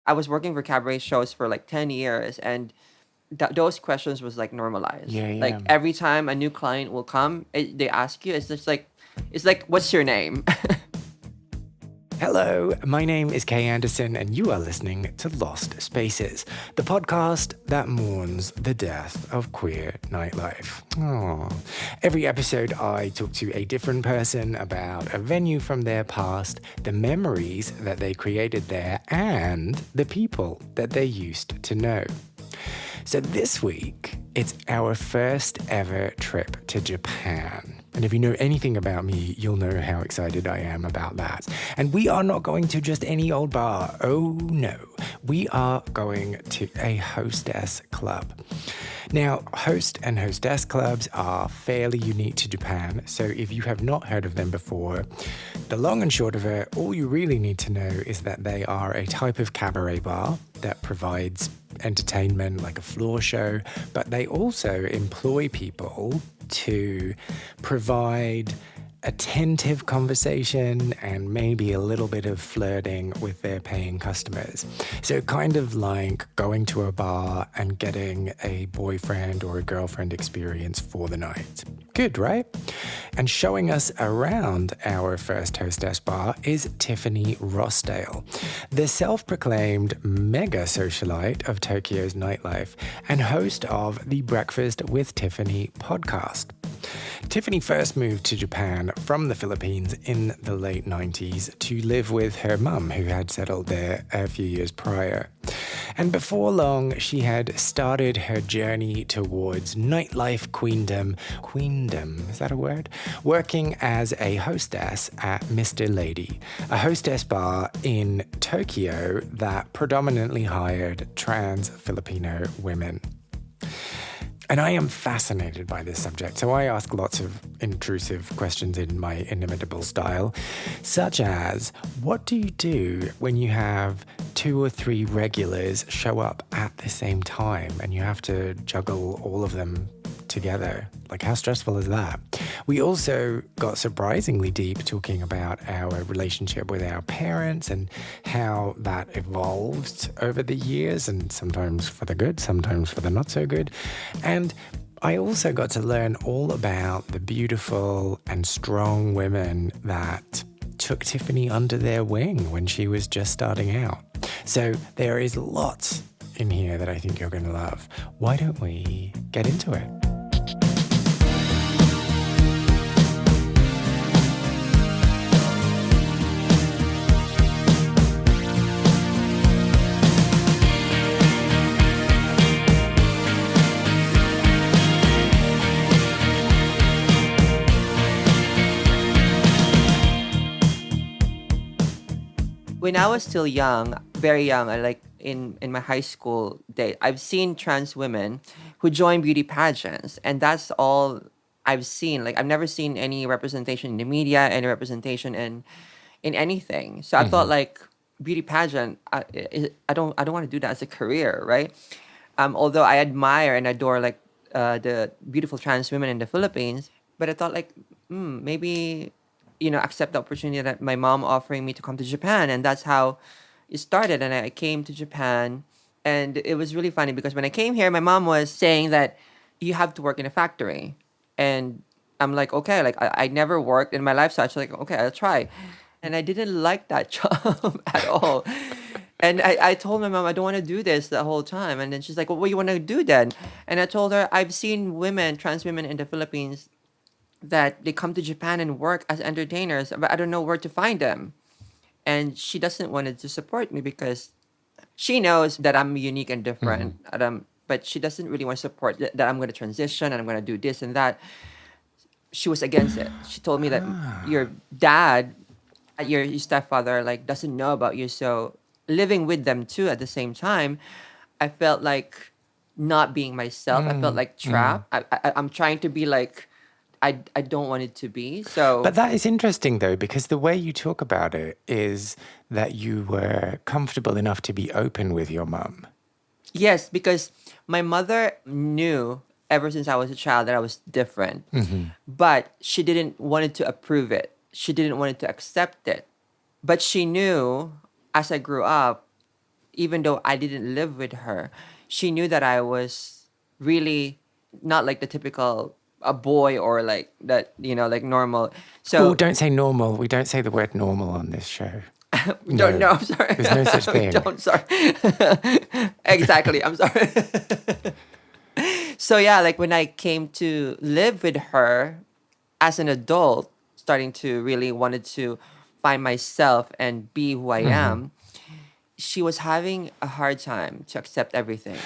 I was working for cabaret shows for like 10 years, and those questions was like normalized. Yeah, yeah. Like every time a new client will come, they ask you, it's like, what's your name? Hello, my name is Kay Anderson, and you are listening to Lost Spaces, the podcast that mourns the death of queer nightlife. Aww. Every episode, I talk to a different person about a venue from their past, the memories that they created there, and the people that they used to know. So this week, it's our first ever trip to Japan. And if you know anything about me, you'll know how excited I am about that. And we are not going to just any old bar. Oh no. We are going to a hostess club. Now, host and hostess clubs are fairly unique to Japan. So if you have not heard of them before, the long and short of it, all you really need to know is that they are a type of cabaret bar that provides entertainment like a floor show, but they also employ people to provide attentive conversation and maybe a little bit of flirting with their paying customers. So kind of like going to a bar and getting a boyfriend or a girlfriend experience for the night. Good, right? And showing us around our first hostess bar is Tiffany Rossdale, the self-proclaimed mega-socialite of Tokyo's nightlife and host of the Breakfast with Tiffany podcast. Tiffany first moved to Japan from the Philippines in the late 90s to live with her mum, who had settled there a few years prior. And before long, she had started her journey towards nightlife queendom. Queendom, is that a word? Working as a hostess at Mr. Lady, a hostess bar in Tokyo that predominantly hired trans Filipino women. And I am fascinated by this subject, so I ask lots of intrusive questions in my inimitable style, such as, what do you do when you have 2 or 3 regulars show up at the same time and you have to juggle all of them together? Like, how stressful is that? We also got surprisingly deep talking about our relationship with our parents and how that evolved over the years, and sometimes for the good, sometimes for the not so good. And I also got to learn all about the beautiful and strong women that took Tiffany under their wing when she was just starting out. So there is lots in here that I think you're going to love. Why don't we get into it? When I was still young, very young, I like in my high school day, I've seen trans women who join beauty pageants, and that's all I've seen. Like I've never seen any representation in the media, any representation in anything. So I thought like beauty pageant, I don't want to do that as a career, right? Although I admire and adore like the beautiful trans women in the Philippines, but I thought like maybe accept the opportunity that my mom offering me to come to Japan, and that's how it started. And I came to Japan, and it was really funny because when I came here, my mom was saying that you have to work in a factory, and I'm like, okay, like I never worked in my life, so I was like, okay, I'll try, and I didn't like that job at all. And I told my mom I don't want to do this the whole time, and then she's like, well, what do you want to do then? And I told her I've seen women, trans women in the Philippines that they come to Japan and work as entertainers, but I don't know where to find them. And she doesn't want to support me because she knows that I'm unique and different. But she doesn't really want to support that I'm going to transition and I'm going to do this and that. She was against it. She told me that your dad, your stepfather, like doesn't know about you. So living with them too at the same time, I felt like not being myself. I felt like trapped. I'm trying to be like I don't want it to be. But So that is interesting, though, because the way you talk about it is that you were comfortable enough to be open with your mum. yes, because my mother knew ever since I was a child that I was different, but she didn't wanted to approve it. She didn't want to accept it. But she knew as I grew up, even though I didn't live with her, she knew that I was really not like the typical a boy or like that, like normal. Oh, So don't say normal. We don't say the word normal on this show. we don't No, know. I'm sorry. there's no such We thing. don't. Sorry. Exactly. I'm sorry. So yeah, like when I came to live with her as an adult, starting to really wanted to find myself and be who I am, she was having a hard time to accept everything.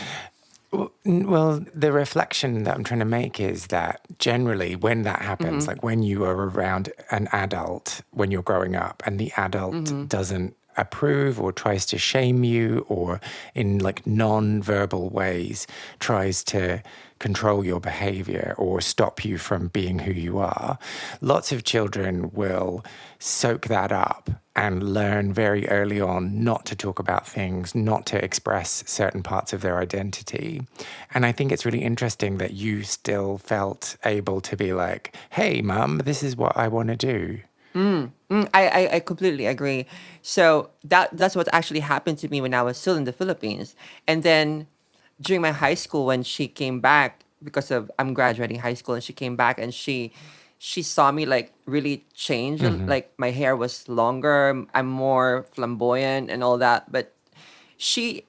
Well, the reflection that I'm trying to make is that generally when that happens, Mm-hmm. like when you are around an adult when you're growing up and the adult Mm-hmm. doesn't approve or tries to shame you or in like non-verbal ways tries to control your behavior or stop you from being who you are, lots of children will soak that up and learn very early on not to talk about things, not to express certain parts of their identity. And I think it's really interesting that you still felt able to be like, hey, mum, this is what I want to do. I completely agree. So that's what actually happened to me when I was still in the Philippines. And then during my high school when she came back because of I'm graduating high school and she came back and she saw me like really change, like my hair was longer, I'm more flamboyant and all that. But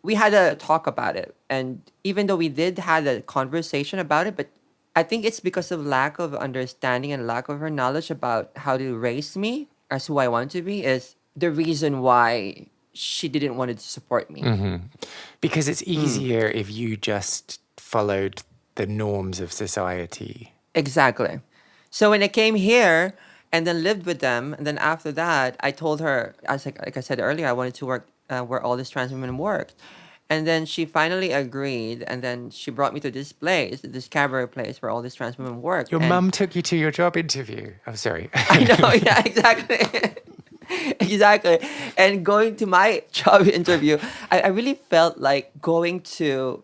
we had a talk about it, and even though we did had a conversation about it, but I think it's because of lack of understanding and lack of her knowledge about how to raise me as who I want to be is the reason why she didn't want to support me. Because it's easier if you just followed the norms of society. Exactly. So when I came here and then lived with them, and then after that, I told her, as like I said earlier, I wanted to work where all these trans women worked. And then she finally agreed, and then she brought me to this place, this cabaret place where all these trans women worked. Your And mum took you to your job interview. Oh, sorry. I know, yeah, exactly. Exactly. And going to my job interview, I really felt like going to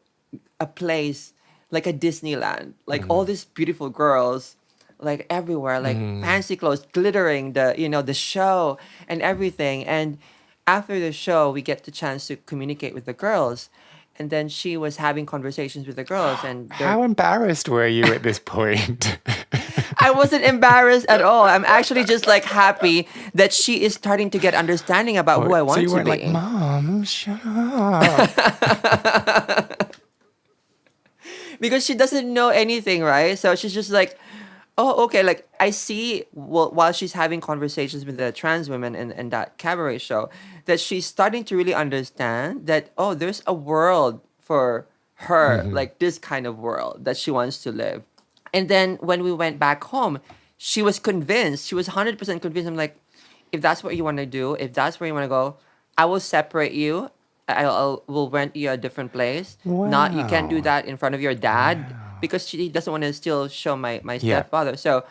a place like a Disneyland, like all these beautiful girls, like everywhere, like fancy clothes, glittering, the show and everything. And after the show, we get the chance to communicate with the girls. And then she was having conversations with the girls, and they're How embarrassed were you at this point? I wasn't embarrassed at all. I'm actually just like happy that she is starting to get understanding about who I So want you to weren't like, be. Mom, shut up. Because she doesn't know anything, right? So she's just like, oh, okay. Like I see while she's having conversations with the trans women in that cabaret show, that she's starting to really understand that, oh, there's a world for her, like this kind of world that she wants to live. And then when we went back home, she was convinced. She was 100% convinced. I'm like, if that's what you want to do, if that's where you want to go, I will separate you. Will rent you a different place. Not you can't do Wow. that in front of your dad because she doesn't want to still show my Yeah. stepfather. So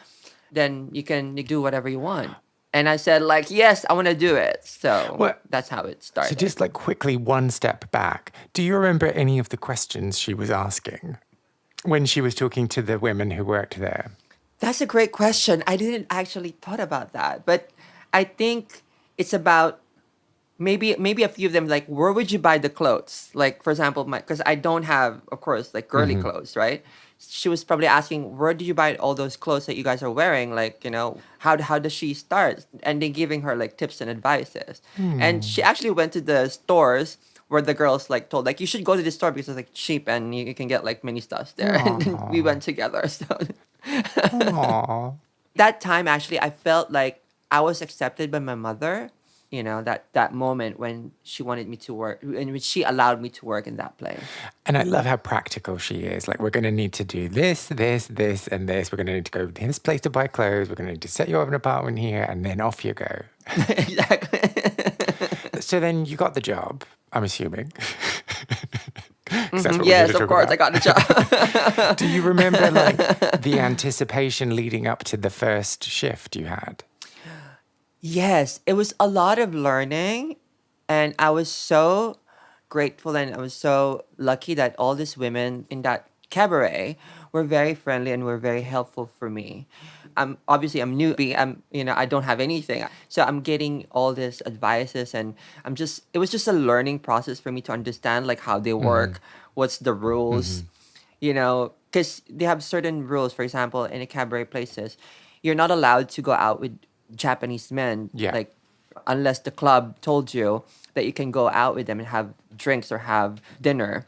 then you can do whatever you want. And I said like, yes, I want to do it. So Well, that's how it so started. just like quickly one step back, do you remember any of the questions she was asking when she was talking to the women who worked there? That's a great question. I didn't actually thought about that, but I think it's about maybe a few of them like where would you buy the clothes, like for example my because I don't have of course like girly clothes, right? She was probably asking where do you buy all those clothes that you guys are wearing, like how does she start, and then giving her like tips and advices. And she actually went to the stores where the girls like told like you should go to this store because it's like cheap and you can get like many stuffs there. And then we went together. So Aw. that time actually I felt like I was accepted by my mother, that moment when she wanted me to work and when she allowed me to work in that place. And I love how practical she is. Like, we're going to need to do this, this, this, and this. We're going to need to go to this place to buy clothes. We're going to need to set you up an apartment here, and then off you go. Exactly. So then you got the job, I'm assuming. 'Cause that's what we're here Yes, to of talk course I about. got the job. Do you remember like the anticipation leading up to the first shift you had? Yes, it was a lot of learning, and I was so grateful and I was so lucky that all these women in that cabaret were very friendly and were very helpful for me. I'm obviously I'm newbie. I don't have anything. So I'm getting all these advices, and it was just a learning process for me to understand like how they work, what's the rules, because they have certain rules. For example, in a cabaret places, you're not allowed to go out with Japanese men, Yeah. like unless the club told you that you can go out with them and have drinks or have dinner.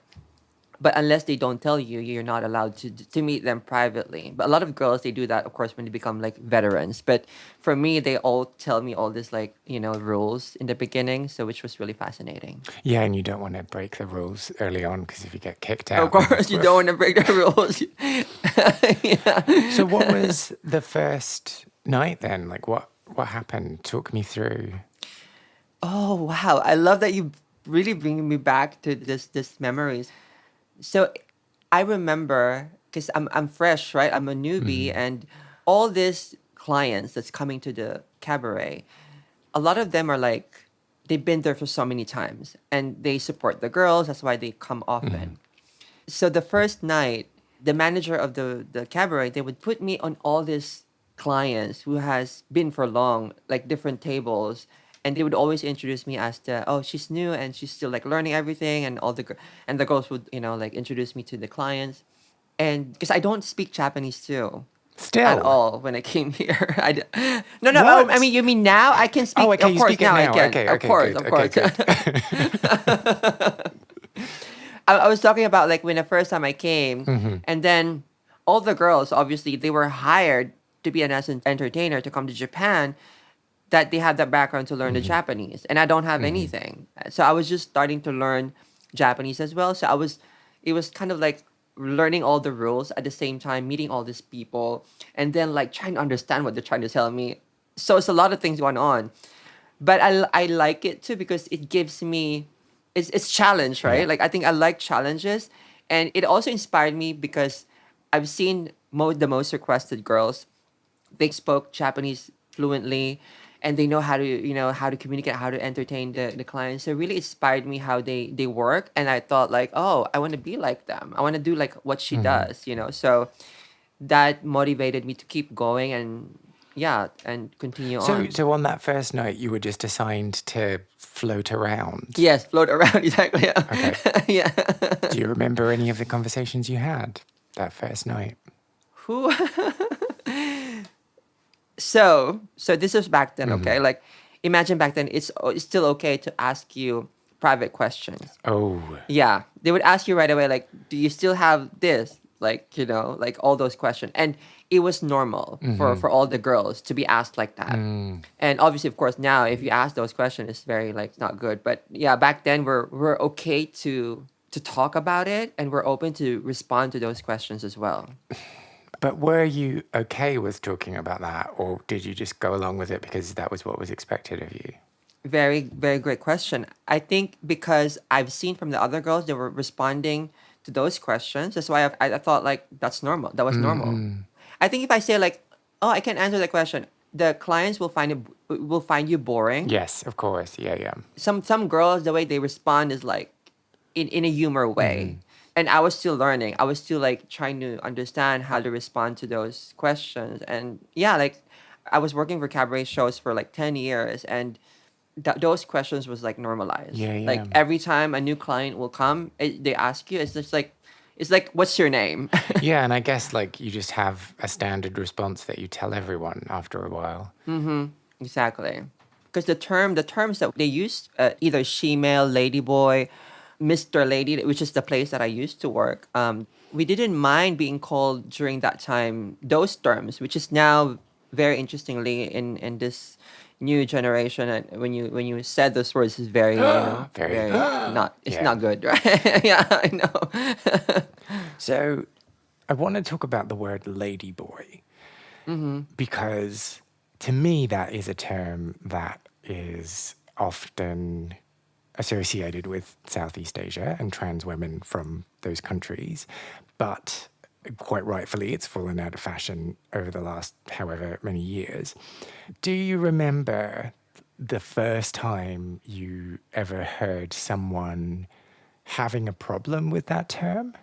But unless they don't tell you, you're not allowed to meet them privately. But a lot of girls, they do that, of course, when they become like veterans. But for me, they all tell me all this like rules in the beginning, so which was really fascinating. Yeah, and you don't want to break the rules early on because if you get kicked Of out, then course, you don't want to break the rules. So what Yeah. was the first night then? Like what happened? Talk me through. Oh wow! I love that you really bringing me back to this memories. So I remember because I'm fresh, right? I'm a newbie, and all these clients that's coming to the cabaret, a lot of them are like they've been there for so many times, and they support the girls. That's why they come often. So the first night, the manager of the cabaret, they would put me on all these clients who has been for long, like different tables, and they would always introduce me as the oh she's new and she's still like learning everything, and and the girls would like introduce me to the clients, and because I don't speak Japanese too. At Still. all when I came here, no, no. Oh, I What? mean, you mean now? I can Oh, speak. okay, Of you course, speak it now I now. can. Okay, Of okay, course, good. of Okay, course. good. I was talking about like when the first time I came, and then all the girls, obviously, they were hired to be an entertainer to come to Japan, that they had that background to learn the Japanese. And I don't have anything. So I was just starting to learn Japanese as well. It was kind of like learning all the rules at the same time, meeting all these people, and then like trying to understand what they're trying to tell me. So it's a lot of things going on, but I like it too because it gives me it's challenge, Yeah. right? Like I think I like challenges, and it also inspired me because I've seen the most requested girls, they spoke Japanese fluently, and they know how to how to communicate, how to entertain the clients. So it really inspired me how they work, and I thought like, oh, I want to be like them, I want to do like what she does, so that motivated me to keep going, and yeah, and continue So on. so on that first night you were just assigned to float around. Yes, float around. Exactly. Yeah. Okay. Yeah. Do you remember any of the conversations you had that first night? Who? So this was back then, okay? Like, imagine back then, it's still okay to ask you private questions. Oh. Yeah, they would ask you right away, like, do you still have this? Like, like all those questions, and it was normal for all the girls to be asked like that. And obviously, of course, now if you ask those questions, it's very like not good. But yeah, back then we're okay to talk about it, and we're open to respond to those questions as well. But were you okay with talking about that, or did you just go along with it because that was what was expected of you? Very, very great question. I think because I've seen from the other girls, they were responding to those questions. That's why I thought like that's normal. That was normal. I think if I say like, oh, I can't answer that question, the clients will find you boring. Yes, of course. Yeah, yeah. Some girls, the way they respond is like in a humor way. And I was still learning. I was still like trying to understand how to respond to those questions. And yeah, like I was working for cabaret shows for like 10 years, and those questions was like normalized. Yeah, Like yeah. every time a new client will come, they ask you, it's like, what's your name? Yeah, and I guess like you just have a standard response that you tell everyone after a while. Exactly. Because the terms that they use, either she-male, ladyboy, Mr. Lady, which is the place that I used to work, we didn't mind being called during that time those terms, which is now very interestingly in this new generation. And when you said those words, is very Very. very not it's Yeah. not good, right? Yeah, I know. So I want to talk about the word ladyboy because to me that is a term that is often associated with Southeast Asia and trans women from those countries. But quite rightfully, it's fallen out of fashion over the last however many years. Do you remember the first time you ever heard someone having a problem with that term?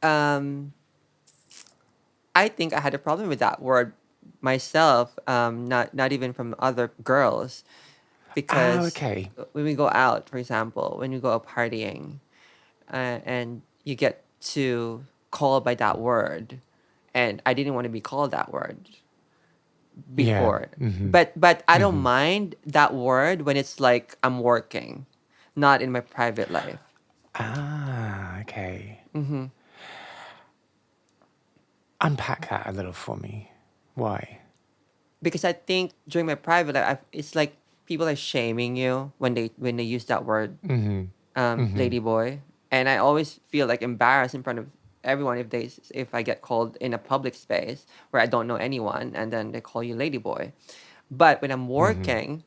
um, I think I had a problem with that word myself, not even from other girls, Oh, because okay. when we go out, for example, when you go out partying, and you get to call by that word, and I didn't want to be called that word Yeah. before. Mm-hmm. But I don't mind that word when it's like I'm working, not in my private life. Ah, okay. Unpack that a little for me. Why? Because I think during my private life, it's like people are shaming you when they use that word, Mm-hmm. Mm-hmm. lady boy, and I always feel like embarrassed in front of everyone if I get called in a public space where I don't know anyone, and then they call you lady boy. But when I'm Mm-hmm. working,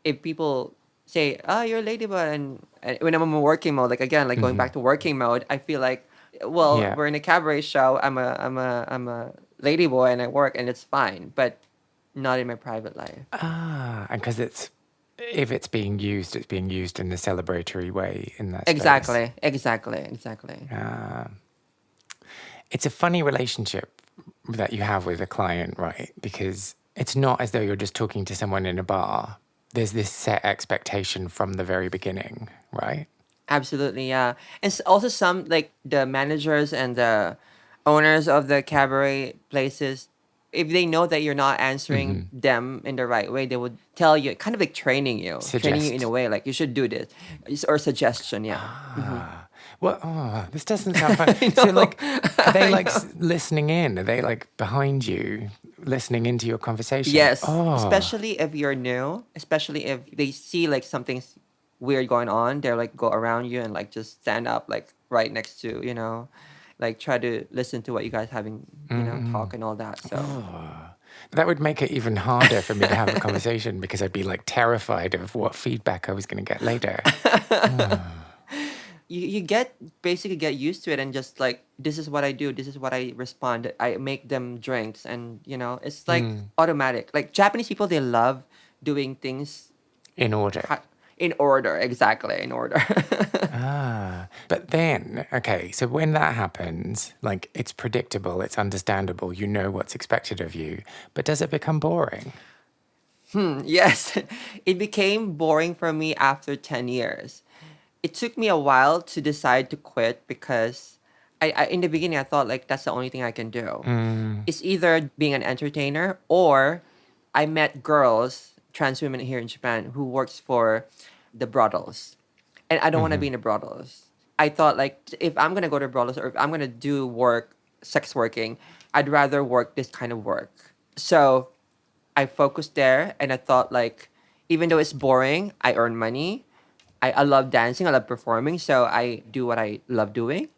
if people say, "Oh, you're a ladyboy," and when I'm in working mode, like again, like going Mm-hmm. back to working mode, I feel like, well, Yeah. we're in a cabaret show. I'm a ladyboy and I work and it's fine, but not in my private life. Ah, and because if it's being used in a celebratory way in that space. Exactly. Ah, it's a funny relationship that you have with a client, right? Because it's not as though you're just talking to someone in a bar. There's this set expectation from the very beginning, right? Absolutely, yeah. And also some like the managers and the owners of the cabaret places, if they know that you're not answering Mm-hmm. them in the right way, they would tell you, kind of like training you in a Suggest. way, like you should do this, or suggestion, yeah. Ah, well, oh, this doesn't sound fun. I So, know, like, are they I like know. listening in? Are they like behind you, listening into your conversation? Yes, Oh, especially if you're new, especially if they see like something's weird going on, they're like go around you and like just stand up like right next to, like try to listen to what you guys having, talk and all that. So that would make it even harder for me to have a conversation because I'd be like terrified of what feedback I was going to get later. you get basically get used to it and just like this is what I do, this is what I respond. I make them drinks and it's like automatic. Like Japanese people, they love doing things In order. in order, exactly in order. Ah, but then, okay, so when that happens, like it's predictable, it's understandable, you know what's expected of you, but does it become boring? Yes, it became boring for me after 10 years. It took me a while to decide to quit because in the beginning I thought like that's the only thing I can do. It's either being an entertainer or I met girls, trans women here in Japan who works for the brothels. And I don't want to be in the brothels. I thought like if I'm going to go to brothels or if I'm going to do work, sex working, I'd rather work this kind of work. So I focused there and I thought like even though it's boring, I earn money. I love dancing, I love performing, so I do what I love doing.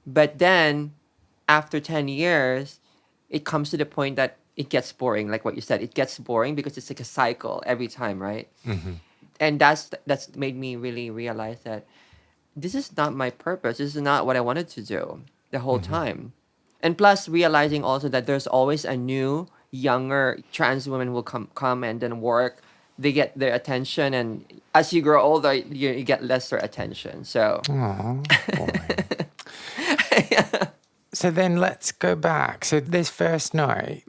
But then after 10 years, it comes to the point that it gets boring, like what you said. It gets boring because it's like a cycle every time, right? And that's made me really realize that this is not my purpose. This is not what I wanted to do the whole time. And plus realizing also that there's always a new younger trans women will come and then work. They get their attention, and as you grow older you get lesser attention, so Oh, boring. So then let's go back. So this first night,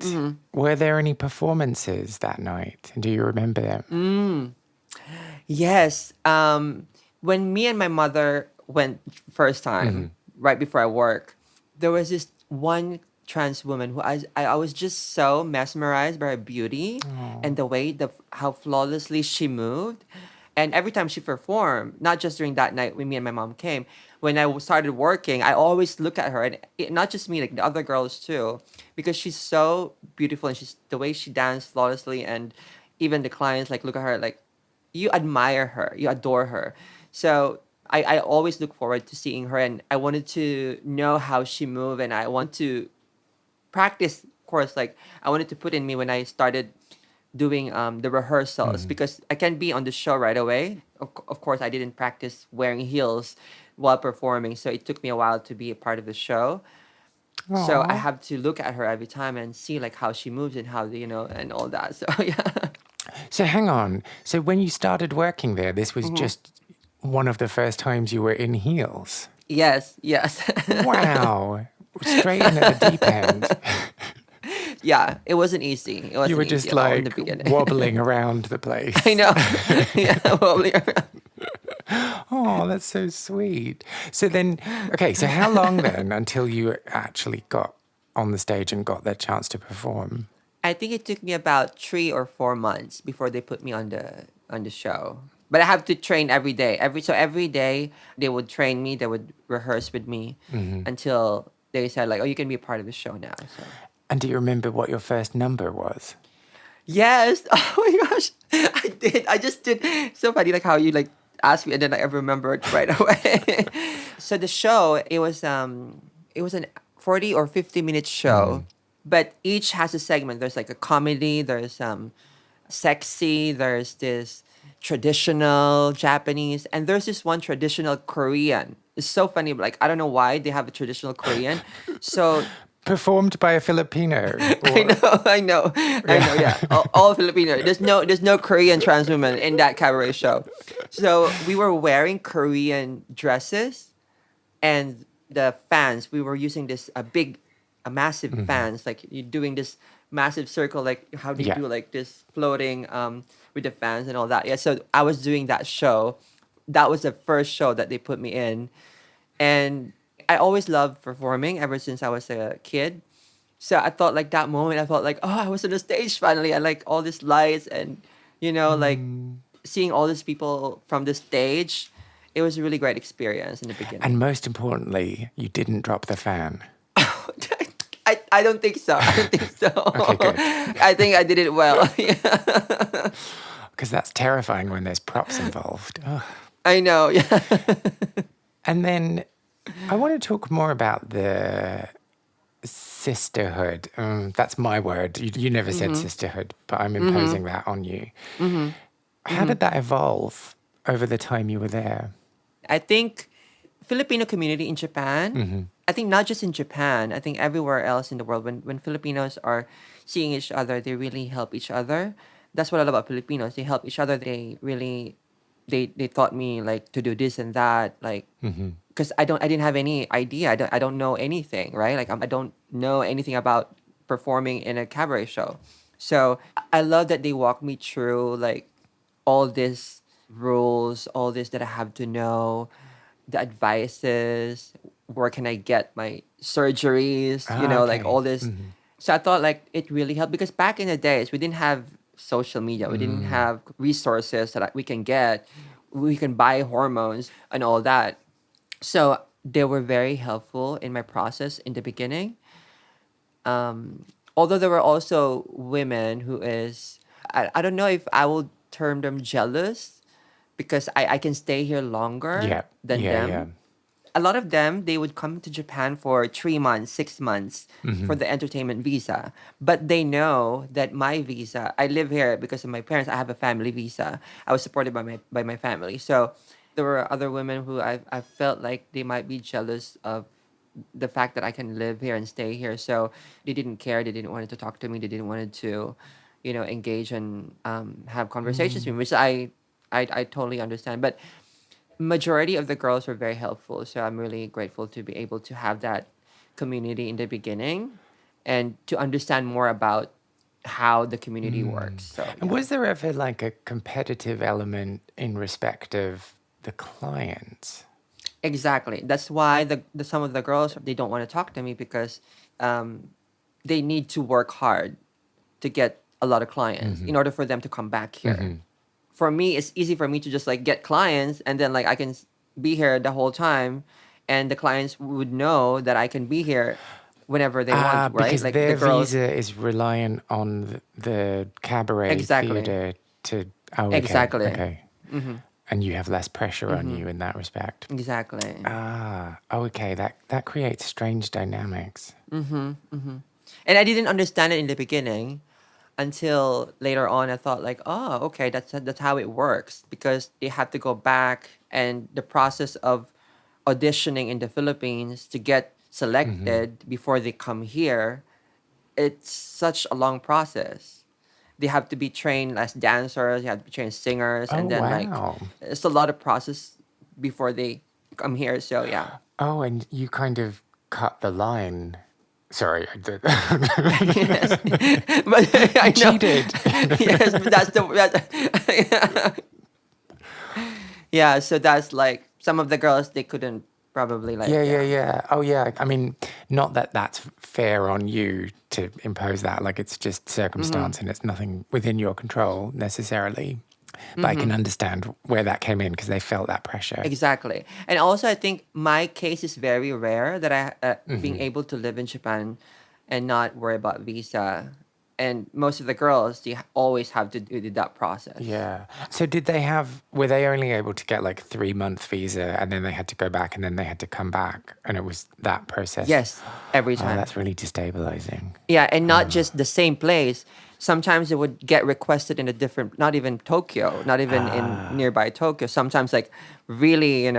were there any performances that night? Do you remember them? yes. When me and my mother went first time, right before I work, there was this one trans woman who I was just so mesmerized by her beauty and the way how flawlessly she moved. And every time she performed, not just during that night when me and my mom came, when I started working, I always look at her, and not just me, like the other girls too, because she's so beautiful and she's the way she danced flawlessly, and even the clients like look at her like you admire her, you adore her. So I always look forward to seeing her, and I wanted to know how she moved, and I want to practice, of course, like I wanted to put in me when I started doing the rehearsals because I can be on the show right away. Of course, I didn't practice wearing heels while performing, so it took me a while to be a part of the show. So I Oh. have to look at her every time and see like how she moves and how and all that. So yeah. So hang on. So when you started working there, this was just one of the first times you were in heels. Yes, yes. Wow. Straight in at the deep end. Yeah, it wasn't easy. It You were wasn't easy just at all in the like beginning. wobbling around the I place. know. Yeah, wobbling around. Oh, that's so sweet. So then, okay, so how long then until you actually got on the stage and got that chance to perform? I think it took me about 3 or 4 months before they put me on the show. But I have to train every day. Every day they would train me. They would rehearse with me until they said like, "Oh, you can be a part of the show now." So And do you remember what your first number was? yes. Oh my gosh, I did. I just did. So funny, like how you like asked me, and then I remembered right away. So the show, it was an 40 or 50 minute show, but each has a segment. There's like a comedy. There's sexy. There's this traditional Japanese, and there's this one traditional Korean. It's so funny. Like I don't know why they have a traditional Korean. So Performed by a Filipino? I Or, know, I know, I know. Yeah, all Filipino. There's no Korean trans women in that cabaret show. So we were wearing Korean dresses, and the fans. We were using this a massive fans. Like you're doing this massive circle. Like how do you yeah. do like this floating with the fans and all that? Yeah. So I was doing that show. That was the first show that they put me in, and I always loved performing ever since I was a kid. So I thought like that moment, I felt like, oh, I was on the stage finally. I like all these lights and, like seeing all these people from the stage. It was a really great experience in the And beginning. most importantly, you didn't drop the fan. I don't think so. I don't think so. Okay, good. I think I did it well. Yeah. Because that's terrifying when there's props involved. Ugh. I know. Yeah. And then I want to talk more about the sisterhood. That's my word. You never said sisterhood, but I'm imposing that on you. How did that evolve over the time you were there? I think Filipino community in Japan, I think not just in Japan, I think everywhere else in the world, when Filipinos are seeing each other, they really help each other. That's what I love about Filipinos. They help each other. They really, they taught me like to do this and that, like, because I didn't have any idea. I don't know anything, right? Like I don't know anything about performing in a cabaret show. So I love that they walk me through like all these rules, all this that I have to know, the advices, where can I get my surgeries, Ah, like okay. all this. So I thought like it really helped because back in the days we didn't have social media, we didn't have resources that we can get, we can buy hormones and all that. So they were very helpful in my process in the beginning. Although there were also women who is, I don't know if I will term them jealous because I can stay here longer Yeah, than yeah, yeah. them. A lot of them, they would come to Japan for 3 months, 6 months for the entertainment visa. But they know that my visa, I live here because of my parents. I have a family visa. I was supported by my family. So there were other women who I felt like they might be jealous of the fact that I can live here and stay here. So they didn't care. They didn't want to talk to me. They didn't want to, engage and have conversations with me, which I totally understand. But majority of the girls were very helpful. So I'm really grateful to be able to have that community in the beginning and to understand more about how the community works. So And yeah. was there ever like a competitive element in respect of the clients? Exactly. That's why the some of the girls they don't want to talk to me because um, they need to work hard to get a lot of clients in order for them to come back here. For me, it's easy for me to just like get clients and then like I can be here the whole time, and the clients would know that I can be here whenever they want, right? Because Like the their girls. visa is reliant on the cabaret Exactly. theatre to. Oh, okay, Exactly. okay. Mm-hmm. And you have less pressure on Mm-hmm. you in that respect. Exactly. Oh, okay. That creates strange dynamics. Mm-hmm. Mm-hmm. And I didn't understand it in the beginning until later on. I thought like, oh, okay, that's how it works because they have to go back and the process of auditioning in the Philippines to get selected before they come here. It's such a long process. They have to be trained as dancers, you have to be trained as singers, Oh, and then like wow. it's a lot of process before they come here. So yeah. Oh, and you kind of cut the line Sorry, I did. Yes, but I know. Cheated. Yes, but yeah. So that's like some of the girls they couldn't probably like Yeah. Oh, yeah. I mean, not that that's fair on you to impose that. Like, it's just circumstance and it's nothing within your control necessarily. But I can understand where that came in because they felt that pressure. Exactly. And also, I think my case is very rare that being able to live in Japan and not worry about visa. And most of the girls, they always have to do that process. Yeah. So were they only able to get like 3-month visa and then they had to go back and then they had to come back and it was that process? Yes, every Oh, time. that's really destabilizing. Yeah, and not just the same place. Sometimes it would get requested in a different, not even Tokyo, not even in nearby Tokyo. Sometimes like really,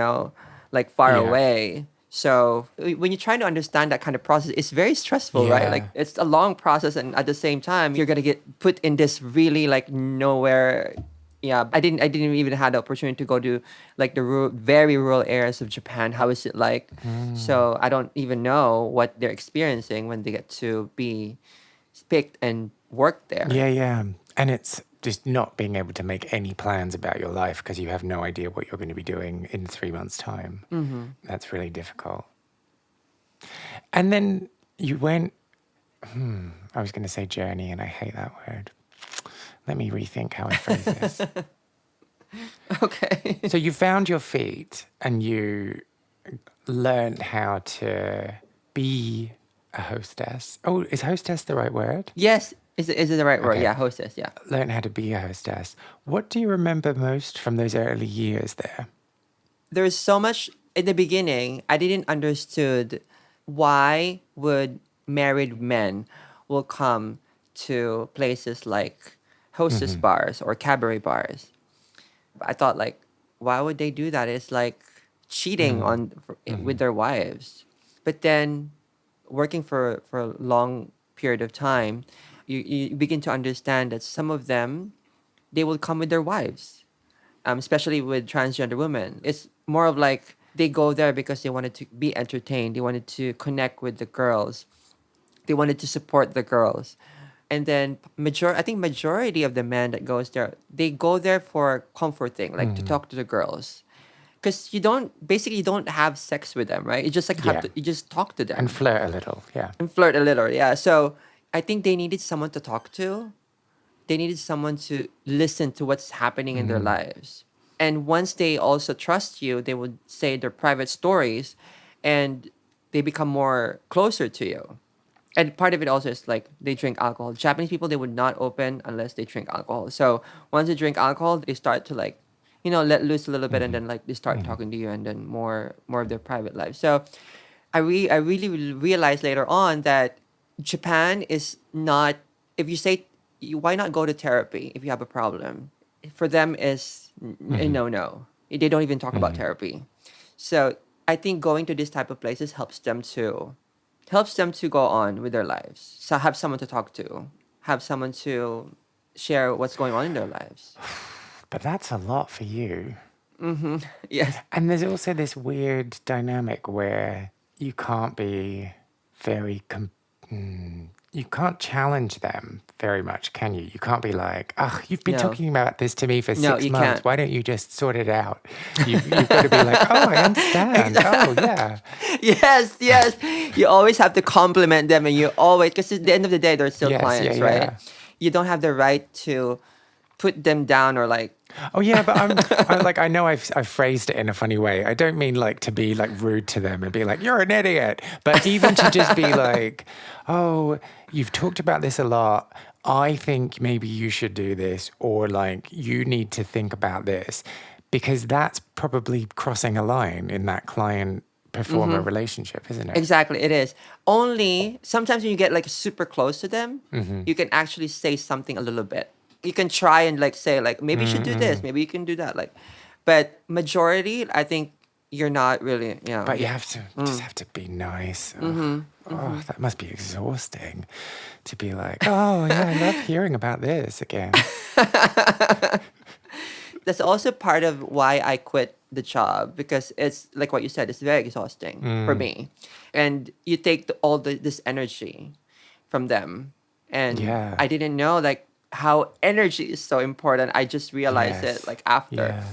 like far Yeah. away. So when you're trying to understand that kind of process, it's very stressful, right? Yeah. Like it's a long process, and at the same time, you're gonna get put in this really like nowhere. Yeah, I didn't even have the opportunity to go to like the very rural areas of Japan. How is it like? So I don't even know what they're experiencing when they get to be picked and work there. Yeah. And it's just not being able to make any plans about your life because you have no idea what you're going to be doing in 3 months' time. That's really difficult. And then you went, I was going to say journey, and I hate that word. Let me rethink how I phrase this. Okay. So you found your feet and you learned how to be a hostess. Oh, is hostess the right word? Yes, is it the right word? Okay. Yeah, hostess. Yeah. Learn how to be a hostess. What do you remember most from those early years there? There's so much in the beginning. I didn't understood why would married men will come to places like hostess bars or cabaret bars. I thought like, why would they do that? It's like cheating with their wives. But then working for a long period of time, you begin to understand that some of them they will come with their wives, especially with transgender women. It's more of like they go there because they wanted to be entertained. They wanted to connect with the girls. They wanted to support the girls. And then I think majority of the men that goes there, they go there for comforting, like to talk to the girls. Because you don't have sex with them, right? You just like Yeah. you just talk to them And flirt a little, yeah. and flirt a little. Yeah. So I think they needed someone to talk to. They needed someone to listen to what's happening in their lives. And once they also trust you, they would say their private stories and they become more closer to you. And part of it also is like they drink alcohol. Japanese people, they would not open unless they drink alcohol. So once they drink alcohol, they start to like, let loose a little bit, and then like they start talking to you, and then more of their private life. So I really realized later on that Japan is not. If you say, why not go to therapy if you have a problem? For them is a no. They don't even talk about therapy. So I think going to this type of places helps them to go on with their lives. So have someone to talk to, have someone to share what's going on in their lives. But that's a lot for you. Yes. And there's also this weird dynamic where you can't be very, you can't challenge them very much, can you? You can't be like, you've been No. talking about this to me for No, 6 you months. can't. Why don't you just sort it out? You've got to be like, oh, I understand. Oh, yeah. Yes. You always have to compliment them, and you always, because at the end of the day, they're still Yes, clients, yeah. right? You don't have the right to put them down or like, Oh yeah, but I'm like, I know I've phrased it in a funny way. I don't mean like to be like rude to them and be like, you're an idiot. But even to just be like, oh, you've talked about this a lot. I think maybe you should do this, or like you need to think about this, because that's probably crossing a line in that client performer relationship, isn't it? exactly, it is. Only sometimes when you get like super close to them, you can actually say something a little bit. You can try and like say like, maybe you should do this, maybe you can do that. Like, but majority, I think you're not really, But you have to just have to be nice. Oh, that must be exhausting to be like, oh yeah, I love hearing about this again. That's also part of why I quit the job because it's like what you said, it's very exhausting for me. And you take this energy from them. And Yeah. I didn't know like how energy is so important. I just realized it Yes. like after. Yeah.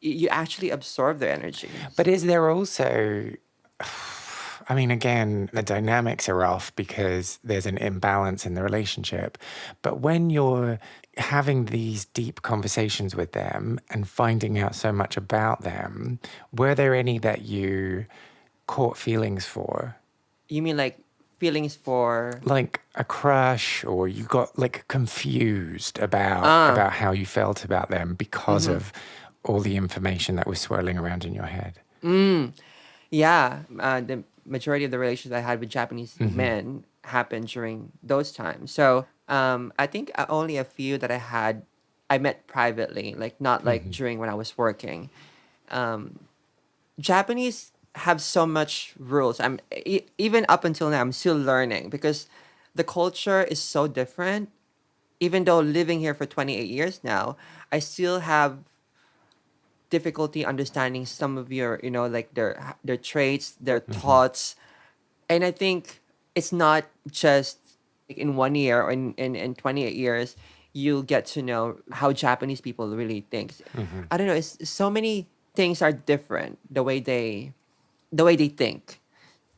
You actually absorb their energy. But is there also, I mean, again, the dynamics are off because there's an imbalance in the relationship. But when you're having these deep conversations with them and finding out so much about them, were there any that you caught feelings for? You mean like feelings for Like a crush, or you got like confused ah about how you felt about them because mm-hmm. of all the information that was swirling around in your head? Yeah, the majority of the relationships I had with Japanese men happened during those times. So I think only a few that I met privately, like not like during when I was working. Japanese have so much rules. Even up until now, I'm still learning because the culture is so different. Even though living here for 28 years now, I still have difficulty understanding some of your, like their traits, their thoughts. And I think it's not just like in 1 year or in 28 years you'll get to know how Japanese people really think. I don't know, it's so many things are different the way they think.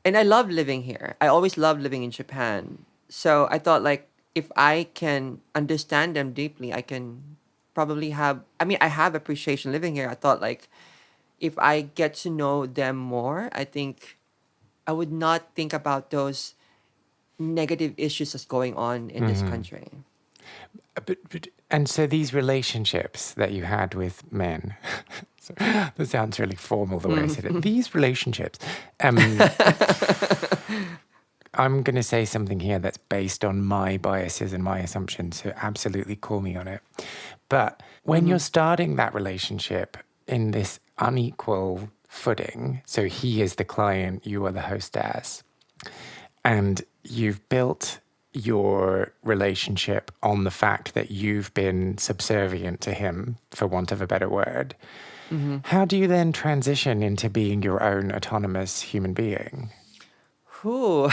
And I love living here. I always loved living in Japan. So I thought like if I can understand them deeply, I can probably I have appreciation living here. I thought like if I get to know them more, I think I would not think about those negative issues that's going on in this country. And so these relationships that you had with men, so, that sounds really formal the way I said it. These relationships, I'm going to say something here that's based on my biases and my assumptions, so absolutely call me on it. But when you're starting that relationship in this unequal footing, so he is the client, you are the hostess, and you've built your relationship on the fact that you've been subservient to him, for want of a better word, how do you then transition into being your own autonomous human being? Whew.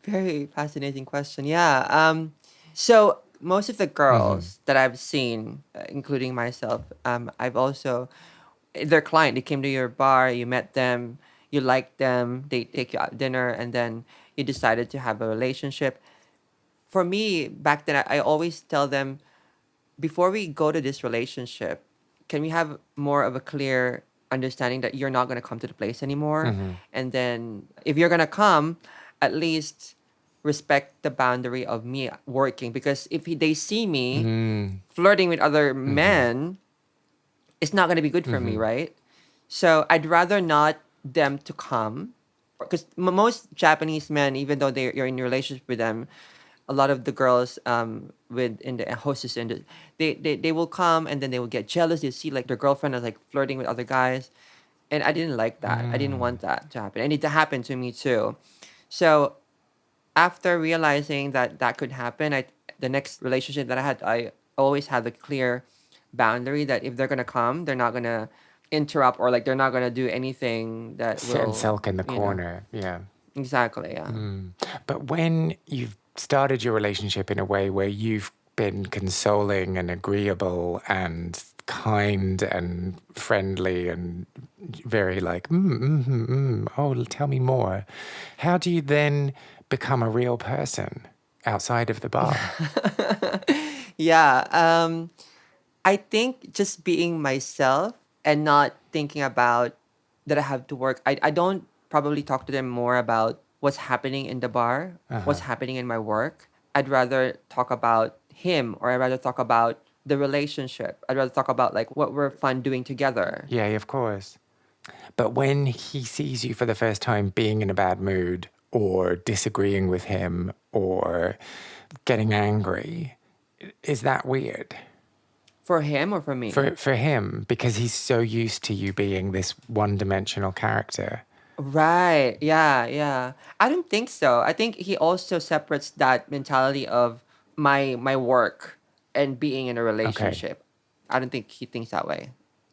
Very fascinating question. Yeah. So most of the girls that I've seen, including myself, I've also their client. They came to your bar, you met them, you liked them, they take you out dinner, and then you decided to have a relationship. For me, back then, I always tell them before we go to this relationship, can we have more of a clear understanding that you're not going to come to the place anymore? And then if you're going to come, at least respect the boundary of me working. Because if they see me flirting with other men, it's not going to be good for me, right? So I'd rather not them to come. Because most Japanese men, even though you're in a relationship with them, a lot of the girls with in the hostess industry, they will come and then they will get jealous. They see like their girlfriend is like flirting with other guys, and I didn't like that. I didn't want that to happen, and it happened to me too. So after realizing that that could happen, the next relationship that I had, I always had a clear boundary that if they're gonna come, they're not gonna interrupt or like they're not gonna do anything that Sit and will, sulk in the corner. Yeah. exactly, yeah. But when you've started your relationship in a way where you've been consoling and agreeable and kind and friendly and very like, oh, tell me more. How do you then become a real person outside of the bar? Yeah, I think just being myself and not thinking about that I have to work. I don't probably talk to them more about what's happening in the bar, what's happening in my work. I'd rather talk about him or I'd rather talk about the relationship. I'd rather talk about like what we're fun doing together. Yeah, of course. But when he sees you for the first time being in a bad mood or disagreeing with him or getting angry, is that weird? For him or for me? For him, because he's so used to you being this one-dimensional character. Right. Yeah, yeah. I don't think so. I think he also separates that mentality of my work and being in a Okay. relationship. I don't think he thinks that way.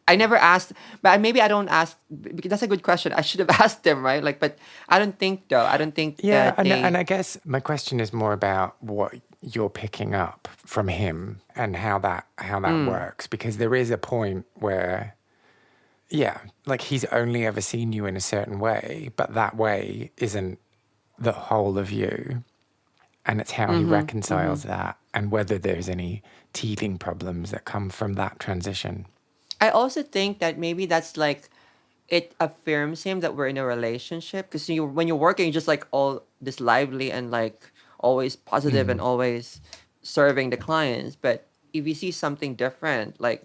I never asked, but maybe I don't ask because that's a good question. I should have asked them, right? Like, but I don't think though. I don't think Yeah, that and they. I guess my question is more about what you're picking up from him and how that works, because there is a point where, yeah, like he's only ever seen you in a certain way, but that way isn't the whole of you. And it's how he reconciles that and whether there's any teething problems that come from that transition. I also think that maybe that's like it affirms him that we're in a relationship because when you're working, you're just like all this lively and like always positive and always serving the clients. But if you see something different, like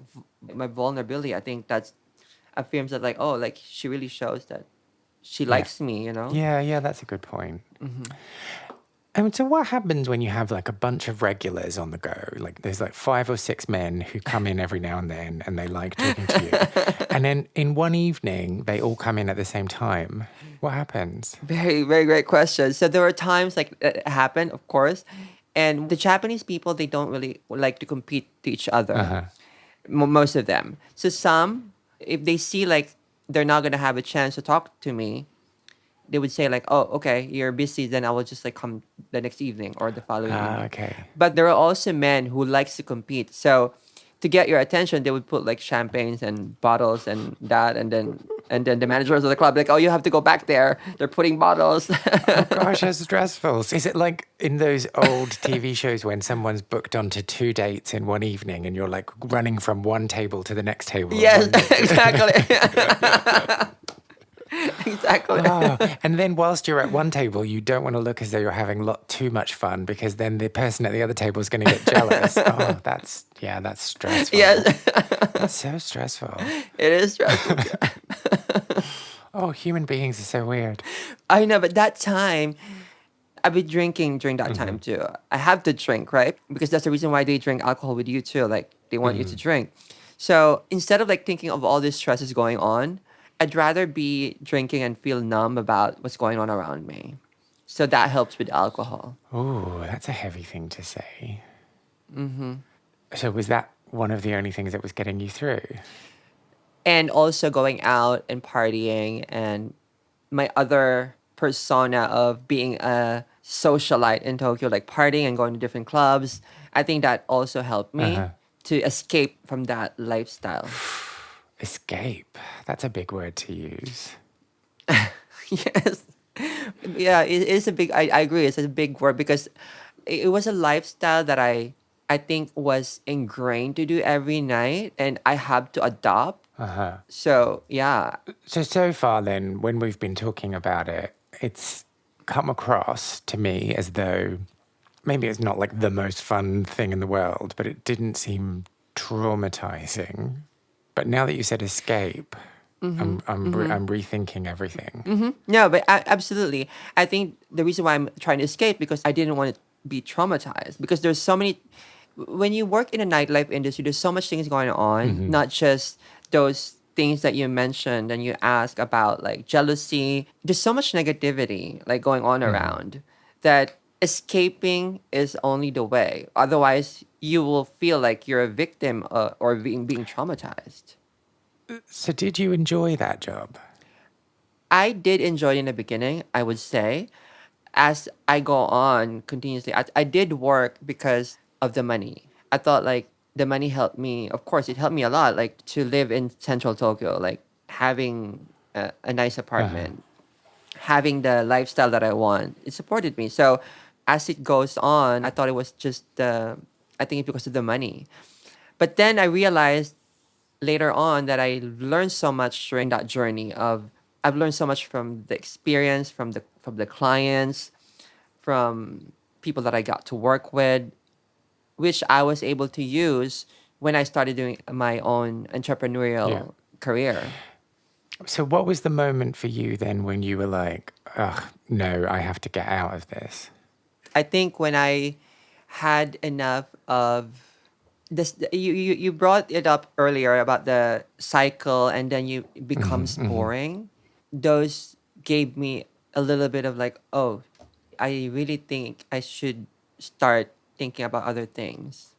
my vulnerability, I think that's affirms that like oh like she really shows that she Yeah. likes me, you know. Yeah, that's a good point. And so what happens when you have like a bunch of regulars on the go? Like there's like 5 or 6 men who come in every now and then and they like talking to you. And then in one evening, they all come in at the same time. What happens? Very, very great question. So there were times like it happened, of course, and the Japanese people they don't really like to compete to each other. Uh-huh. Most of them. So some, if they see like they're not gonna have a chance to talk to me, they would say like, "Oh, okay, you're busy. Then I will just like come the next evening or the following Ah, evening." okay. But there are also men who likes to compete. So to get your attention, they would put like champagnes and bottles and that, and then the managers of the club like, "Oh, you have to go back there. They're putting bottles." Oh gosh, that's stressful. Is it like in those old TV shows when someone's booked onto 2 dates in one evening and you're like running from one table to the next table and Yes, one exactly. Exactly. Oh, and then whilst you're at one table, you don't want to look as though you're having too much fun because then the person at the other table is going to get jealous. Oh, that's stressful. Yes, That's so stressful. it is stressful. Oh, human beings are so weird. I know, but that time I've been drinking during that time too. I have to drink, right? Because that's the reason why they drink alcohol with you too. Like they want you to drink. So instead of like thinking of all these stresses going on, I'd rather be drinking and feel numb about what's going on around me. So that helps with alcohol. Oh, that's a heavy thing to say. So was that one of the only things that was getting you through? And also going out and partying and my other persona of being a socialite in Tokyo, like partying and going to different clubs. I think that also helped me to escape from that lifestyle. Escape. That's a big word to use. Yes. Yeah, it is a big, I agree. It's a big word because it was a lifestyle that I think was ingrained to do every night and I have to adopt. So, yeah. So far then, when we've been talking about it, it's come across to me as though maybe it's not like the most fun thing in the world, but it didn't seem traumatizing. But now that you said escape, I'm rethinking everything. No, but absolutely. I think the reason why I'm trying to escape because I didn't want to be traumatized because there's so many when you work in a nightlife industry, there's so much things going on, not just those things that you mentioned and you ask about like jealousy. There's so much negativity like going on around that escaping is only the way. Otherwise, you will feel like you're a victim or being traumatized. So did you enjoy that job? I did enjoy it in the beginning, I would say. As I go on continuously, I did work because of the money. I thought like the money helped me. Of course, it helped me a lot, like to live in central Tokyo, like having a nice apartment, having the lifestyle that I want. It supported me. So as it goes on, I thought it was just I think it's because of the money. But then I realized later on that I learned so much during that journey of I've learned so much from the experience, from the clients, from people that I got to work with, which I was able to use when I started doing my own Yeah. entrepreneurial career. So what was the moment for you then when you were like, ugh, no, I have to get out of this? I think when I had enough of this, you brought it up earlier about the cycle and then you it becomes boring. Those gave me a little bit of like, oh, I really think I should start thinking about other things.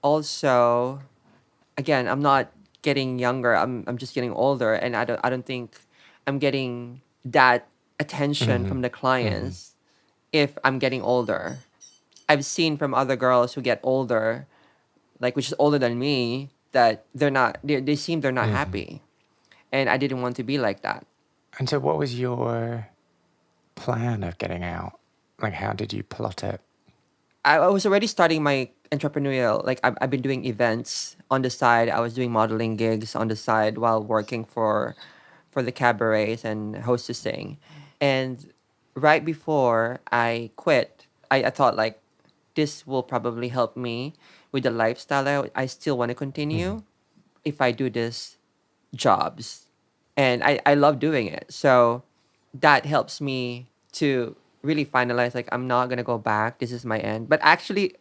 Also, again, I'm not getting younger. I'm just getting older, and I don't think I'm getting that attention from the clients if I'm getting older. I've seen from other girls who get older, like which is older than me, that they seem they're not happy, and I didn't want to be like that. And so, what was your plan of getting out? Like, how did you plot it? I was already starting my entrepreneurial. Like I've been doing events on the side. I was doing modeling gigs on the side while working for the cabarets and hostessing. And right before I quit, I thought like this will probably help me with the lifestyle I still want to continue if I do this jobs. And I love doing it. So that helps me to really finalize like I'm not gonna go back. This is my end. But actually,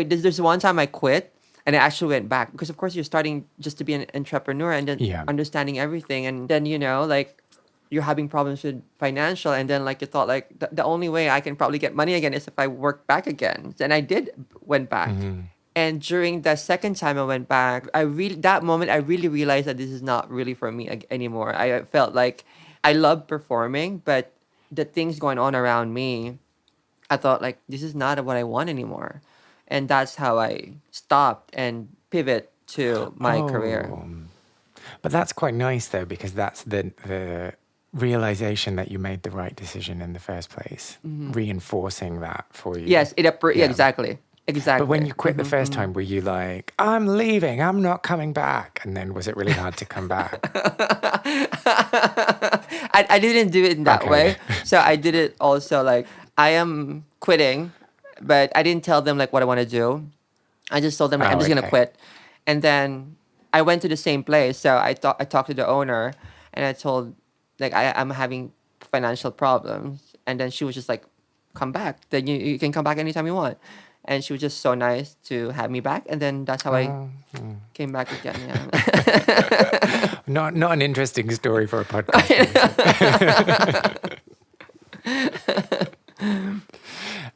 there's one time I quit and I actually went back because of course you're starting just to be an entrepreneur and then Yeah. understanding everything and then like you're having problems with financial and then like you thought like the only way I can probably get money again is if I work back again. And I did went back. And during the second time I went back, that moment I really realized that this is not really for me anymore. I felt like I love performing, but the things going on around me, I thought like this is not what I want anymore. And that's how I stopped and pivot to my career. Oh, but that's quite nice though, because that's the realization that you made the right decision in the first place, reinforcing that for you. Yes, yeah, Yeah. exactly. But when Exactly. you quit the first time, were you like, I'm leaving, I'm not coming back? And then was it really hard to come back? I didn't do it in that Okay. way. So I did it also like I am quitting, but I didn't tell them like what I want to do. I just told them like I'm Oh, just gonna okay. quit. And then I went to the same place. So I talked to the owner and I told like I'm having financial problems. And then she was just like, come back. Then you can come back anytime you want. And she was just so nice to have me back. And then that's how I Oh, came back again. Yeah. not an interesting story for a podcast.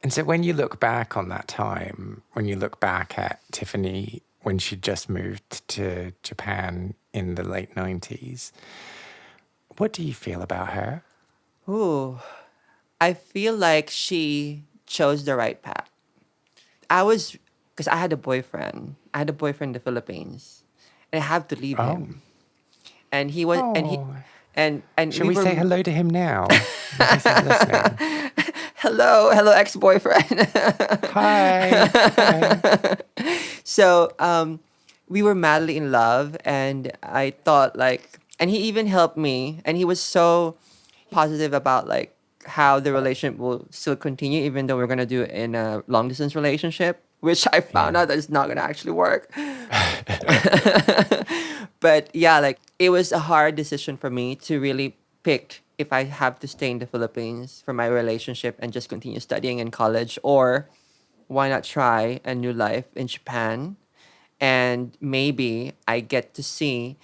And so when you look back on that time, when you look back at Tiffany when she just moved to Japan in the late 90s, what do you feel about her? Ooh, I feel like she chose the right path. Because I had a boyfriend. I had a boyfriend in the Philippines, and I had to leave Oh, him. And he was, oh. and Shall we we were. say hello to him now? In case he's listening. Hello, ex-boyfriend. Hi. Hi. So, we were madly in love, and I thought like, and he even helped me, and he was so positive about like how the relationship will still continue, even though we're gonna do it in a long distance relationship, which I found Yeah. out that it's not gonna actually work. But yeah, like it was a hard decision for me to really pick if I have to stay in the Philippines for my relationship and just continue studying in college, or why not try a new life in Japan and maybe I get to see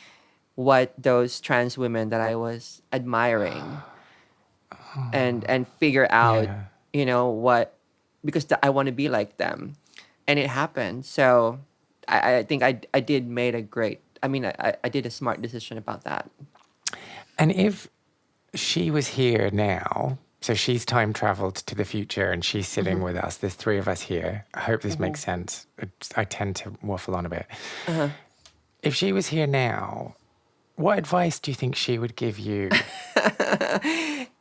what those trans women that I was admiring and figure out, Yeah. what because I want to be like them, and it happened. So I think I did made a great. I mean, I did a smart decision about that. And if she was here now, so she's time traveled to the future and she's sitting with us, there's three of us here. I hope this makes sense. I tend to waffle on a bit. If she was here now, what advice do you think she would give you?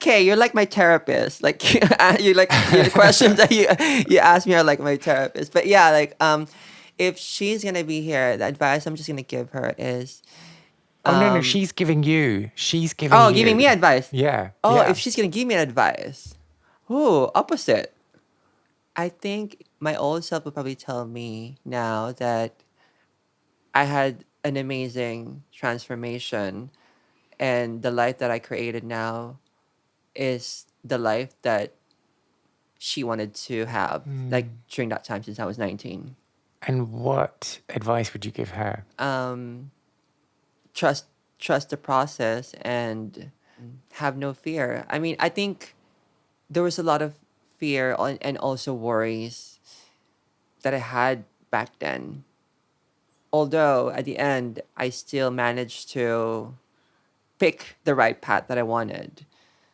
Okay, you're like my therapist. Like you like the questions that you ask me are like my therapist. But yeah, like if she's gonna be here, the advice I'm just gonna give her is Oh, no, she's giving you. She's giving oh, you. giving me advice. Yeah, Oh, yeah. if she's gonna give me advice, oh, opposite. I think my old self would probably tell me now that I had an amazing transformation, and the life that I created now is the life that she wanted to have, like during that time since I was 19. And what advice would you give her? Um, trust trust the process and have no fear. I mean, I think there was a lot of fear and also worries that I had back then. although at the end I still managed to pick the right path that I wanted.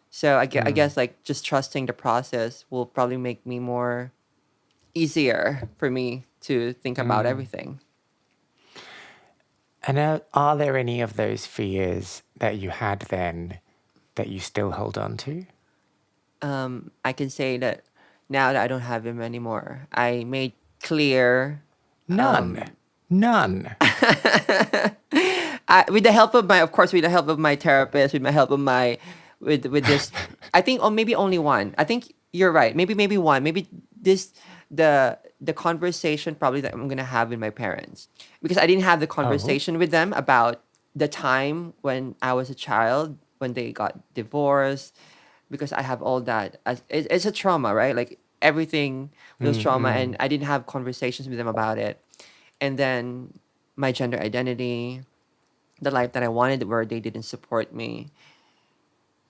So I guess like just trusting the process will probably make me more easier for me to think about everything. And are there any of those fears that you had then that you still hold on to? I can say that now that I don't have him anymore, I made clear. None. None. With the help of my, of course, with the help of my therapist, with my help of my, with this, I think, or maybe only one. I think you're right. Maybe one. Maybe this the conversation probably that I'm gonna have with my parents, because I didn't have the Oh. conversation with them about the time when I was a child when they got divorced, because I have all that as it's a trauma, right? Like everything was trauma, and I didn't have conversations with them about it. And then my gender identity, the life that I wanted where they didn't support me.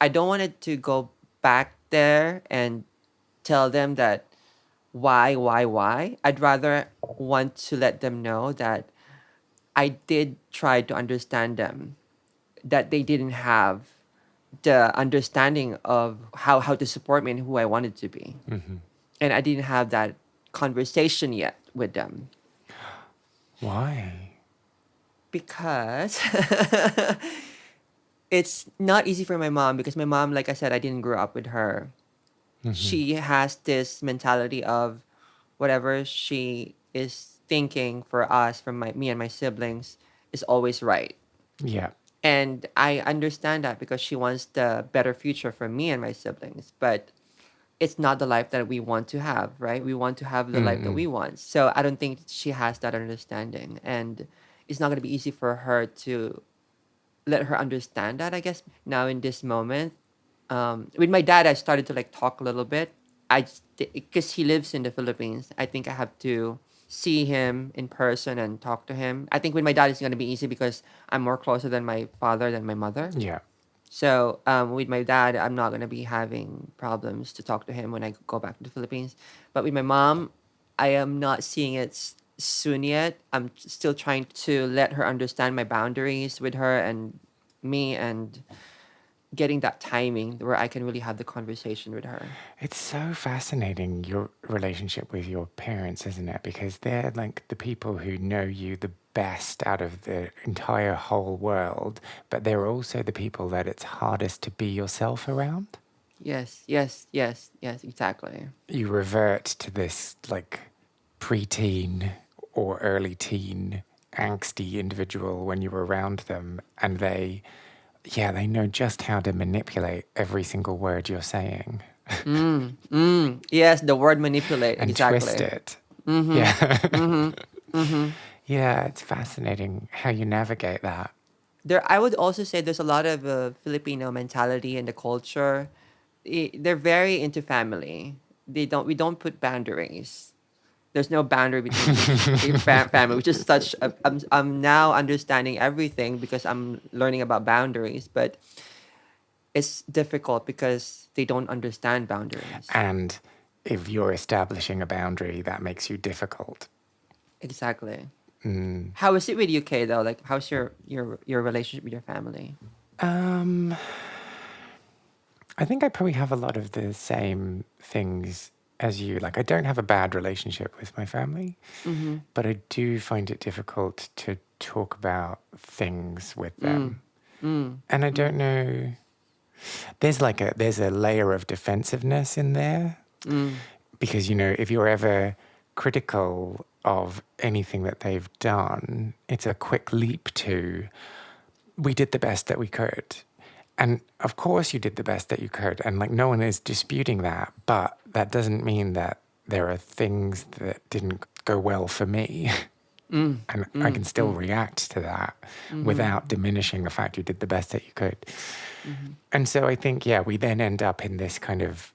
I don't want it to go back there and tell them that why. I'd rather want to let them know that I did try to understand them, that they didn't have the understanding of how to support me and who I wanted to be. And I didn't have that conversation yet with them Why? because it's not easy for my mom, because my mom, like I said, I didn't grow up with her. She has this mentality of whatever she is thinking for us, from me and my siblings, is always right. Yeah. And I understand that because she wants the better future for me and my siblings. But it's not the life that we want to have, right? We want to have the life that we want. So I don't think she has that understanding. And it's not going to be easy for her to let her understand that, I guess. Now in this moment, with my dad, I started to like talk a little bit. Because he lives in the Philippines, I think I have to see him in person and talk to him. I think with my dad it's going to be easy because I'm more closer than my father than my mother. Yeah. So with my dad, I'm not gonna be having problems to talk to him when I go back to the Philippines. But with my mom, I am not seeing it soon yet. I'm still trying to let her understand my boundaries with her and me, and getting that timing where I can really have the conversation with her. It's so fascinating, your relationship with your parents, isn't it? Because they're like the people who know you the best out of the entire whole world, but they're also the people that it's hardest to be yourself around. Yes, exactly. You revert to this like preteen or early teen angsty individual when you're around them, and they know just how to manipulate every single word you're saying Yes, the word manipulate, and twist exactly. it. Yeah. Yeah, it's fascinating how you navigate that. I would also say there's a lot of Filipino mentality in the culture. They're very into family. We don't put boundaries. There's no boundary between family, which is such. I'm now understanding everything because I'm learning about boundaries, but it's difficult because they don't understand boundaries. And if you're establishing a boundary, that makes you difficult. Exactly. How is it with UK though? Like, how's your relationship with your family? Um, I think I probably have a lot of the same things as you. Like, I don't have a bad relationship with my family, but I do find it difficult to talk about things with them. And I don't know. There's a layer of defensiveness in there because if you're ever critical of anything that they've done, it's a quick leap to we did the best that we could. And of course you did the best that you could. And like no one is disputing that, but that doesn't mean that there are things that didn't go well for me. And I can still react to that without diminishing the fact you did the best that you could. And so I think, we then end up in this kind of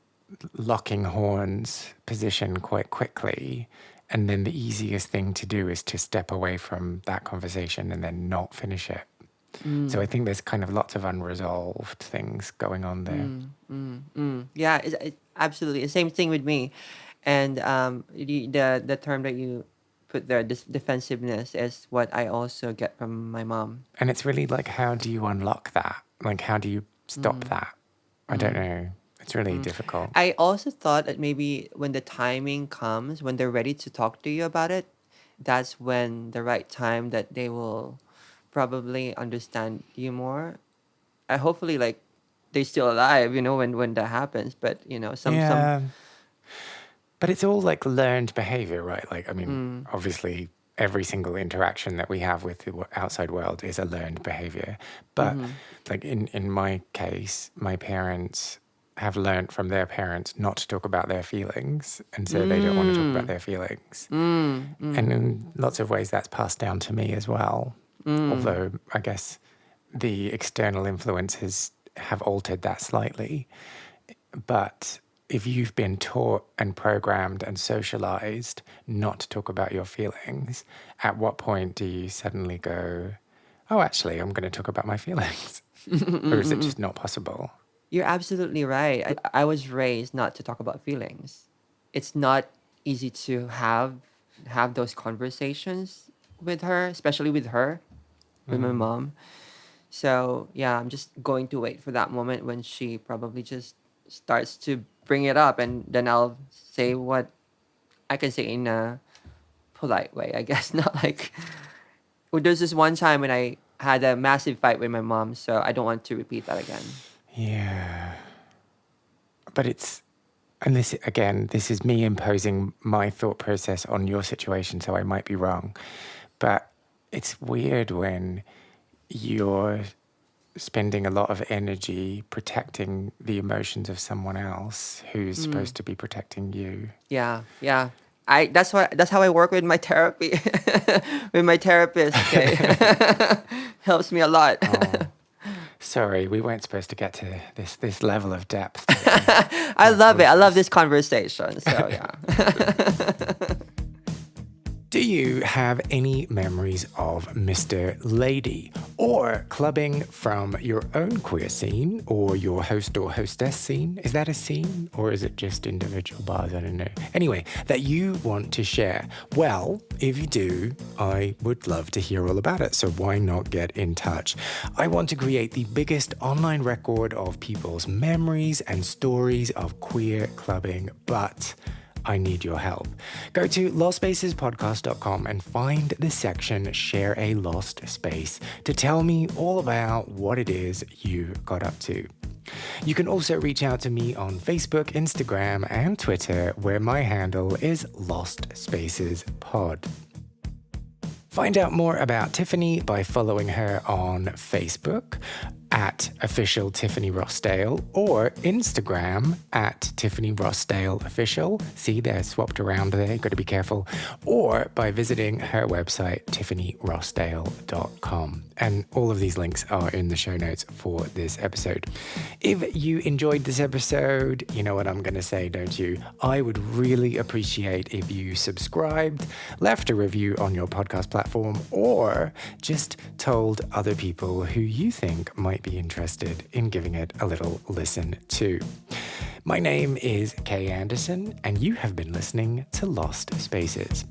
locking horns position quite quickly. And then the easiest thing to do is to step away from that conversation and then not finish it. So I think there's kind of lots of unresolved things going on there. Yeah, absolutely the same thing with me. And the term that you put their defensiveness is what I also get from my mom. And it's really like, how do you unlock that? Like, how do you stop that? I don't know. It's really difficult. I also thought that maybe when the timing comes, when they're ready to talk to you about it, that's when the right time that they will probably understand you more. I hopefully like they're still alive, when that happens. But some Yeah. But it's all like learned behavior, right? Like, I mean, obviously, every single interaction that we have with the outside world is a learned behavior. But like in my case, my parents have learned from their parents not to talk about their feelings. And so they don't want to talk about their feelings. And in lots of ways, that's passed down to me as well. Although I guess the external influences have altered that slightly. But if you've been taught and programmed and socialized not to talk about your feelings, at what point do you suddenly go, oh, actually, I'm going to talk about my feelings? Or is it just not possible? You're absolutely right. I was raised not to talk about feelings. It's not easy to have those conversations with her, especially with her, with my mom. So yeah, I'm just going to wait for that moment when she probably just starts to bring it up, and then I'll say what I can say in a polite way, I guess. Not like, well, there's this one time when I had a massive fight with my mom, so I don't want to repeat that again. Yeah. But and this, again, this is me imposing my thought process on your situation, so I might be wrong. But it's weird when you're spending a lot of energy protecting the emotions of someone else who's supposed to be protecting you. Yeah, yeah. That's how I work with my therapy, with my therapist. Okay, helps me a lot. Oh, sorry, we weren't supposed to get to this level of depth. I love it. I love this conversation. So yeah. Do you have any memories of Mr. Lady or clubbing from your own queer scene or your host or hostess scene? Is that a scene or is it just individual bars? I don't know. Anyway, that you want to share. Well, if you do, I would love to hear all about it. So why not get in touch? I want to create the biggest online record of people's memories and stories of queer clubbing, but I need your help. Go to lostspacesPodcast.com and find the section Share a Lost Space to tell me all about what it is you got up to. You can also reach out to me on Facebook, Instagram, and Twitter, where my handle is Lost Spaces Pod. Find out more about Tiffany by following her on Facebook at official Tiffany Rossdale or Instagram at Tiffany Rossdale official. See, they're swapped around there. Got to be careful. Or by visiting her website, tiffanyrossdale.com. And all of these links are in the show notes for this episode. If you enjoyed this episode, you know what I'm going to say, don't you? I would really appreciate if you subscribed, left a review on your podcast platform, or just told other people who you think might be interested in giving it a little listen too. My name is Kay Anderson, and you have been listening to Lost Spaces.